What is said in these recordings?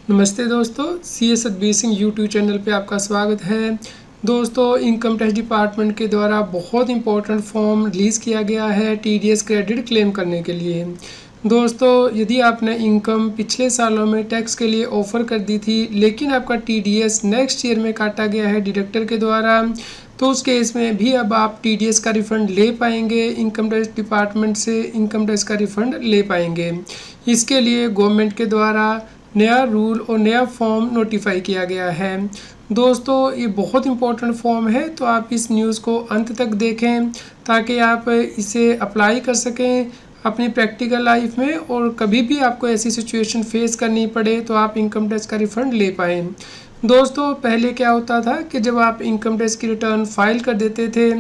नमस्ते दोस्तों, CA Satbir Singh YouTube channel पे आपका स्वागत है। दोस्तों, इनकम टैक्स डिपार्टमेंट के द्वारा बहुत इंपॉर्टेंट फॉर्म रिलीज़ किया गया है टीडीएस क्रेडिट क्लेम करने के लिए। दोस्तों, यदि आपने इनकम पिछले सालों में टैक्स के लिए ऑफ़र कर दी थी लेकिन आपका टीडीएस नेक्स्ट ईयर में काटा गया है डिडक्टर के द्वारा, तो उस केस में भी अब आप टीडीएस का रिफ़ंड ले पाएंगे। इनकम टैक्स डिपार्टमेंट से इनकम टैक्स का रिफ़ंड ले पाएंगे। इसके लिए गवर्नमेंट के द्वारा नया रूल और नया फॉर्म नोटिफाई किया गया है। दोस्तों, ये बहुत इंपॉर्टेंट फॉर्म है, तो आप इस न्यूज़ को अंत तक देखें ताकि आप इसे अप्लाई कर सकें अपनी प्रैक्टिकल लाइफ में, और कभी भी आपको ऐसी सिचुएशन फेस करनी पड़े तो आप इनकम टैक्स का रिफ़ंड ले पाएँ। दोस्तों, पहले क्या होता था कि जब आप इनकम टैक्स की रिटर्न फाइल कर देते थे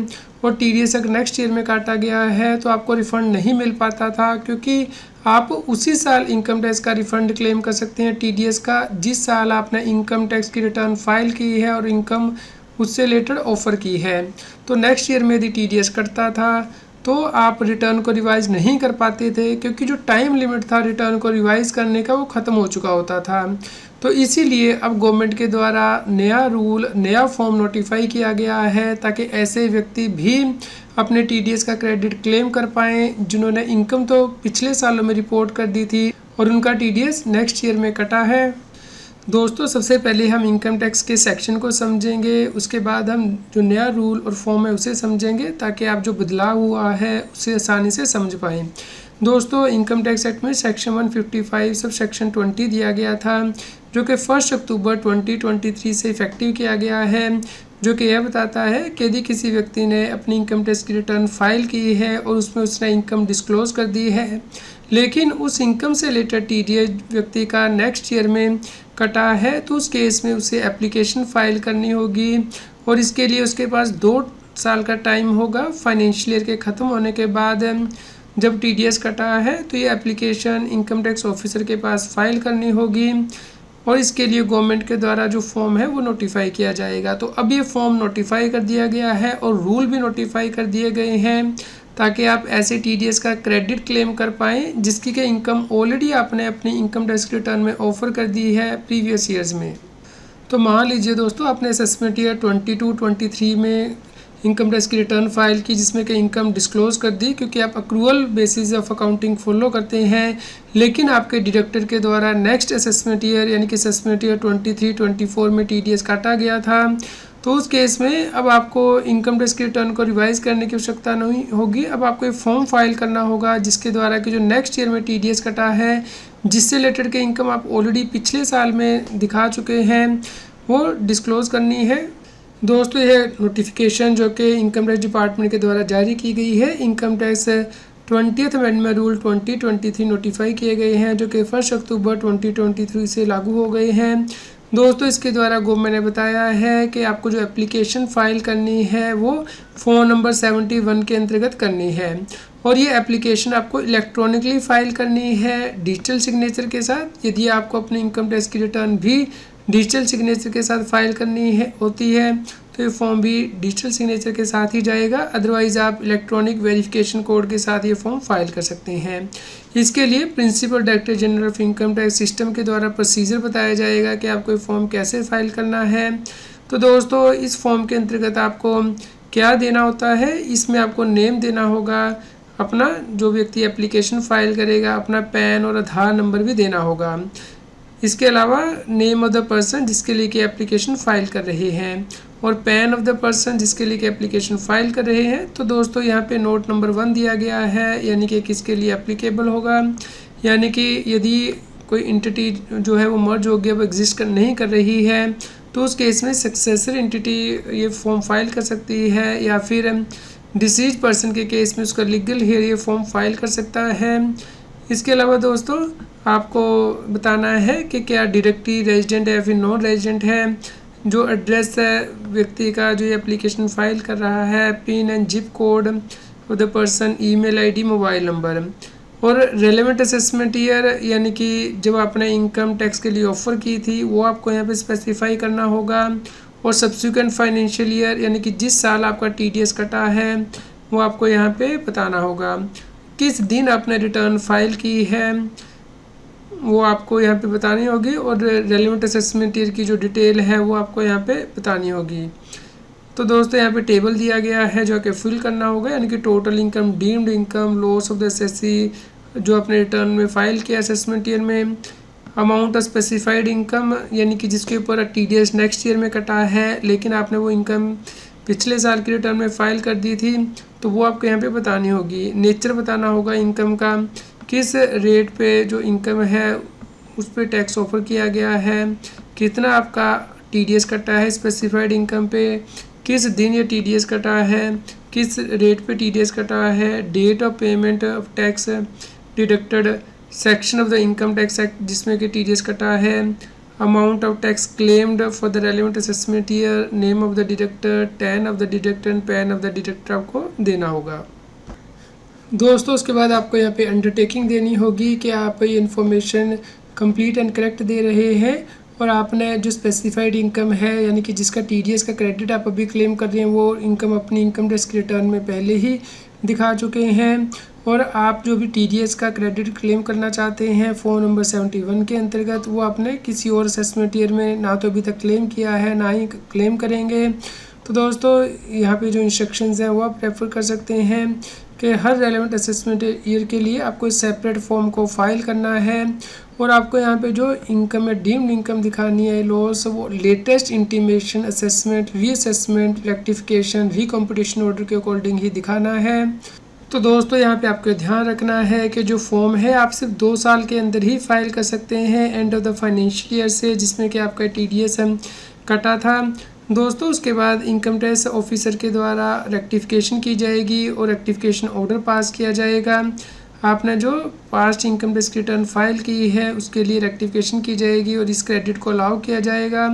और टीडीएस अगर नेक्स्ट ईयर में काटा गया है तो आपको रिफ़ंड नहीं मिल पाता था, क्योंकि आप उसी साल इनकम टैक्स का रिफ़ंड क्लेम कर सकते हैं टीडीएस का जिस साल आपने इनकम टैक्स की रिटर्न फाइल की है और इनकम उससे रिलेटेड ऑफ़र की है। तो नेक्स्ट ईयर में यदि टीडीएस कटता था तो आप रिटर्न को रिवाइज़ नहीं कर पाते थे, क्योंकि जो टाइम लिमिट था रिटर्न को रिवाइज़ करने का वो ख़त्म हो चुका होता था। तो इसीलिए अब गवर्नमेंट के द्वारा नया रूल, नया फॉर्म नोटिफाई किया गया है ताकि ऐसे व्यक्ति भी अपने टीडीएस का क्रेडिट क्लेम कर पाएँ जिन्होंने इनकम तो पिछले सालों में रिपोर्ट कर दी थी और उनका टीडीएस नेक्स्ट ईयर में कटा है। दोस्तों, सबसे पहले हम इनकम टैक्स के सेक्शन को समझेंगे, उसके बाद हम जो नया रूल और फॉर्म है उसे समझेंगे ताकि आप जो बदलाव हुआ है उसे आसानी से समझ पाएँ। दोस्तों, इनकम टैक्स एक्ट में सेक्शन 155 सब सेक्शन 20 दिया गया था, जो कि 1 अक्टूबर 2023 से इफेक्टिव किया गया है, जो कि यह बताता है कि यदि किसी व्यक्ति ने अपनी इनकम टैक्स की रिटर्न फाइल की है और उसमें उसने इनकम डिस्क्लोज कर दी है, लेकिन उस इनकम से रिलेटेड टीडीएस व्यक्ति का नेक्स्ट ईयर में कटा है, तो उस केस में उसे एप्लीकेशन फ़ाइल करनी होगी और इसके लिए उसके पास 2 साल का टाइम होगा। फाइनेंशियल ईयर के ख़त्म होने के बाद जब टीडीएस कटा है तो ये एप्लीकेशन इनकम टैक्स ऑफिसर के पास फाइल करनी होगी और इसके लिए गवर्नमेंट के द्वारा जो फॉर्म है वो नोटिफाई किया जाएगा। तो अब ये फॉर्म नोटिफाई कर दिया गया है और रूल भी नोटिफाई कर दिए गए हैं ताकि आप ऐसे टीडीएस का क्रेडिट क्लेम कर पाएँ जिसकी कि इनकम ऑलरेडी आपने अपनी इनकम टैक्स रिटर्न में ऑफ़र कर दी है प्रीवियस ईयर्स में। तो मान लीजिए दोस्तों, आपने असेसमेंट ईयर 22-23 में इनकम टैक्स की रिटर्न फाइल की जिसमें कि इनकम डिस्क्लोज कर दी, क्योंकि आप accrual basis of accounting follow करते हैं, लेकिन आपके डिडक्टर के द्वारा नेक्स्ट असेसमेंट ईयर यानी कि असेसमेंट ईयर 23-24 में टीडीएस काटा गया था। तो उस केस में अब आपको इनकम टैक्स की रिटर्न को रिवाइज करने की आवश्यकता नहीं होगी। अब आपको एक फॉर्म फाइल करना होगा जिसके द्वारा कि जो नेक्स्ट ईयर में टीडीएस कटा है, जिससे रिलेटेड के इनकम आप ऑलरेडी पिछले साल में दिखा चुके हैं, वो डिस्क्लोज करनी है। दोस्तों, यह नोटिफिकेशन जो कि इनकम टैक्स डिपार्टमेंट के द्वारा जारी की गई है, income tax 20th amendment rule 2023 notify किए गए हैं, जो कि 1 अक्टूबर 2023 से लागू हो गए हैं। दोस्तों, इसके द्वारा गवर्नमेंट ने बताया है कि आपको जो एप्लीकेशन फ़ाइल करनी है वो फ़ोन नंबर 71 के अंतर्गत करनी है और ये एप्लीकेशन आपको इलेक्ट्रॉनिकली फ़ाइल करनी है डिजिटल सिग्नेचर के साथ। यदि आपको अपनी इनकम टैक्स की रिटर्न भी डिजिटल सिग्नेचर के साथ फाइल करनी है होती है तो ये फॉर्म भी डिजिटल सिग्नेचर के साथ ही जाएगा, अदरवाइज़ आप इलेक्ट्रॉनिक वेरिफिकेशन कोड के साथ ये फॉर्म फाइल कर सकते हैं। इसके लिए principal director general of income tax system के द्वारा प्रोसीजर बताया जाएगा कि आपको ये फॉर्म कैसे फाइल करना है। तो दोस्तों, इस फॉर्म के अंतर्गत आपको क्या देना होता है, इसमें आपको नेम देना होगा अपना, जो व्यक्ति एप्लीकेशन फ़ाइल करेगा अपना पैन और आधार नंबर भी देना होगा। इसके अलावा नेम ऑफ द पर्सन जिसके लिए कि एप्लीकेशन फ़ाइल कर रहे हैं और पैन ऑफ द पर्सन जिसके लिए कि एप्लीकेशन फ़ाइल कर रहे हैं। तो दोस्तों, यहाँ पे नोट नंबर 1 दिया गया है, यानी कि किसके लिए एप्लीकेबल होगा, यानी कि यदि कोई एंटिटी जो है वो मर्ज हो गया, वो एग्जिस्ट नहीं कर रही है, तो उस केस में सक्सेसर एंटिटी ये फॉर्म फाइल कर सकती है, या फिर डिसीज पर्सन के केस में उसका लीगल हेयर ये फॉर्म फाइल कर सकता है। इसके अलावा दोस्तों, आपको बताना है कि क्या डायरेक्टली रेजिडेंट है या फिर नॉन रेजिडेंट है, जो एड्रेस है व्यक्ति का जो ये एप्लीकेशन फ़ाइल कर रहा है, pin and zip code of the person, email ID, mobile number, और रेलेवेंट असेसमेंट ईयर यानी कि जब आपने इनकम टैक्स के लिए ऑफ़र की थी वो आपको यहाँ पे स्पेसिफाई करना होगा, और सब्सिक्वेंट फाइनेंशियल ईयर यानी कि जिस साल आपका टीडीएस कटा है वो आपको यहाँ पे बताना होगा, किस दिन आपने रिटर्न फाइल की है, वो आपको यहाँ पे बतानी होगी और रेलेवेंट असेसमेंट ईयर की जो डिटेल है वो आपको यहाँ पे बतानी होगी। तो दोस्तों यहाँ पे टेबल दिया गया है जो कि फिल करना होगा, यानी कि total income, deemed income, loss of the assessee जो अपने रिटर्न में फाइल किया असेसमेंट ईयर में, अमाउंट ऑफ स्पेसिफाइड इनकम यानी कि जिसके ऊपर टीडीएस नेक्स्ट ईयर में कटा है लेकिन आपने वो इनकम पिछले साल की रिटर्न में फाइल कर दी थी, तो वो आपको यहाँ पे बतानी होगी। नेचर बताना होगा इनकम का, किस रेट पे जो इनकम है उस पर टैक्स ऑफर किया गया है, कितना आपका टीडीएस कटा है स्पेसिफाइड इनकम पे, किस दिन ये टीडीएस कटा है, किस रेट पे टीडीएस कटा है, date of payment of tax deducted, section of the income tax act जिसमें कि टीडीएस कटा है, amount of tax claimed for the relevant assessment year, name of the deductor, TAN of the deductor and PAN of the deductor आपको देना होगा। दोस्तों उसके बाद आपको यहाँ पे अंडरटेकिंग देनी होगी कि आप ये information complete and correct they रहे हैं और आपने जो स्पेसिफाइड इनकम है यानी कि जिसका टीडीएस का क्रेडिट आप अभी क्लेम कर रहे हैं वो इनकम अपनी इनकम टैक्स की रिटर्न में पहले ही दिखा चुके हैं, और आप जो भी टीडीएस का क्रेडिट क्लेम करना चाहते हैं फॉर्म नंबर 71 के अंतर्गत वो आपने किसी और असेसमेंट ईयर में ना तो अभी तक क्लेम किया है ना ही क्लेम करेंगे। तो दोस्तों यहाँ पे जो इंस्ट्रक्शंस हैं वो आप रेफ़र कर सकते हैं कि हर रेलेवेंट असेसमेंट ईयर के लिए आपको इस सेपरेट फॉर्म को फाइल करना है और आपको यहाँ पे जो इनकम है डीम्ड इनकम दिखानी है, लॉस, वो latest intimation, assessment, reassessment, rectification, recomputation order के अकॉर्डिंग ही दिखाना है। तो दोस्तों यहाँ पे आपको ध्यान रखना है कि जो फॉर्म है आप सिर्फ 2 साल के अंदर ही फाइल कर सकते हैं and of the financial year से जिसमें कि आपका टीडीएस कटा था। दोस्तों उसके बाद इनकम टैक्स ऑफिसर के द्वारा रेक्टिफिकेशन की जाएगी और रेक्टिफिकेशन ऑर्डर पास किया जाएगा। आपने जो past income tax return file की है उसके लिए रेक्टिफिकेशन की जाएगी और इस क्रेडिट को अलाउ किया जाएगा।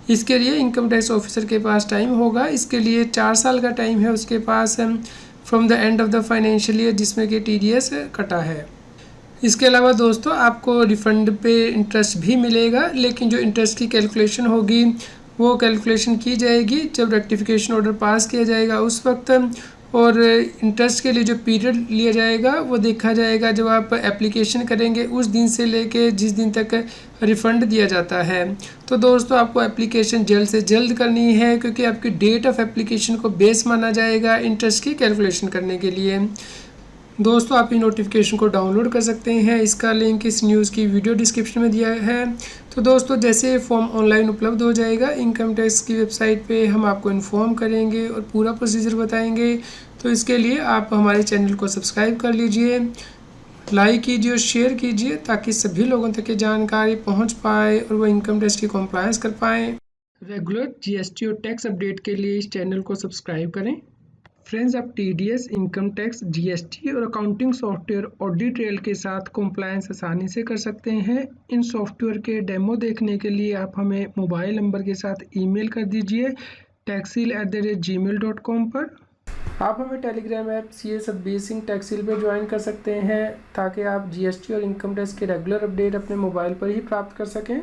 इसके लिए इनकम टैक्स ऑफिसर के पास टाइम होगा, इसके लिए 4 साल का टाइम है उसके पास from the end of the financial year जिसमें कि टीडीएस कटा है। इसके अलावा दोस्तों आपको रिफंड पे इंटरेस्ट भी मिलेगा, लेकिन जो इंटरेस्ट की कैलकुलेशन होगी वो कैलकुलेशन की जाएगी जब रेक्टिफिकेशन ऑर्डर पास किया जाएगा उस वक्त, और इंटरेस्ट के लिए जो पीरियड लिया जाएगा वो देखा जाएगा जब आप एप्लीकेशन करेंगे उस दिन से लेके जिस दिन तक रिफ़ंड दिया जाता है। तो दोस्तों आपको एप्लीकेशन जल्द से जल्द करनी है क्योंकि आपकी डेट ऑफ एप्लीकेशन को बेस माना जाएगा इंटरेस्ट की कैलकुलेशन करने के लिए। दोस्तों आप ये नोटिफिकेशन को डाउनलोड कर सकते हैं, इसका लिंक इस न्यूज़ की वीडियो डिस्क्रिप्शन में दिया है। तो दोस्तों जैसे फॉर्म ऑनलाइन उपलब्ध हो जाएगा इनकम टैक्स की वेबसाइट पे हम आपको इन्फॉर्म करेंगे और पूरा प्रोसीजर बताएंगे। तो इसके लिए आप हमारे चैनल को सब्सक्राइब कर लीजिए, लाइक कीजिए और शेयर कीजिए ताकि सभी लोगों तक ये जानकारी पहुँच पाए और वो इनकम टैक्स की कॉम्प्लायंस कर पाएँ। रेगुलर जीएसटी और टैक्स अपडेट के लिए इस चैनल को सब्सक्राइब करें। फ्रेंड्स आप टीडीएस, इनकम टैक्स, जीएसटी और अकाउंटिंग सॉफ्टवेयर ऑडिट ट्रेल के साथ कॉम्प्लायंस आसानी से कर सकते हैं। इन सॉफ्टवेयर के डेमो देखने के लिए आप हमें मोबाइल नंबर के साथ ईमेल कर दीजिए taxil@gmail.com पर। आप हमें Telegram app CS Satbir Singh Taxil पे ज्वाइन कर सकते हैं ताकि आप जीएसटी और इनकम टैक्स के रेगुलर अपडेट अपने मोबाइल पर ही प्राप्त कर सकें।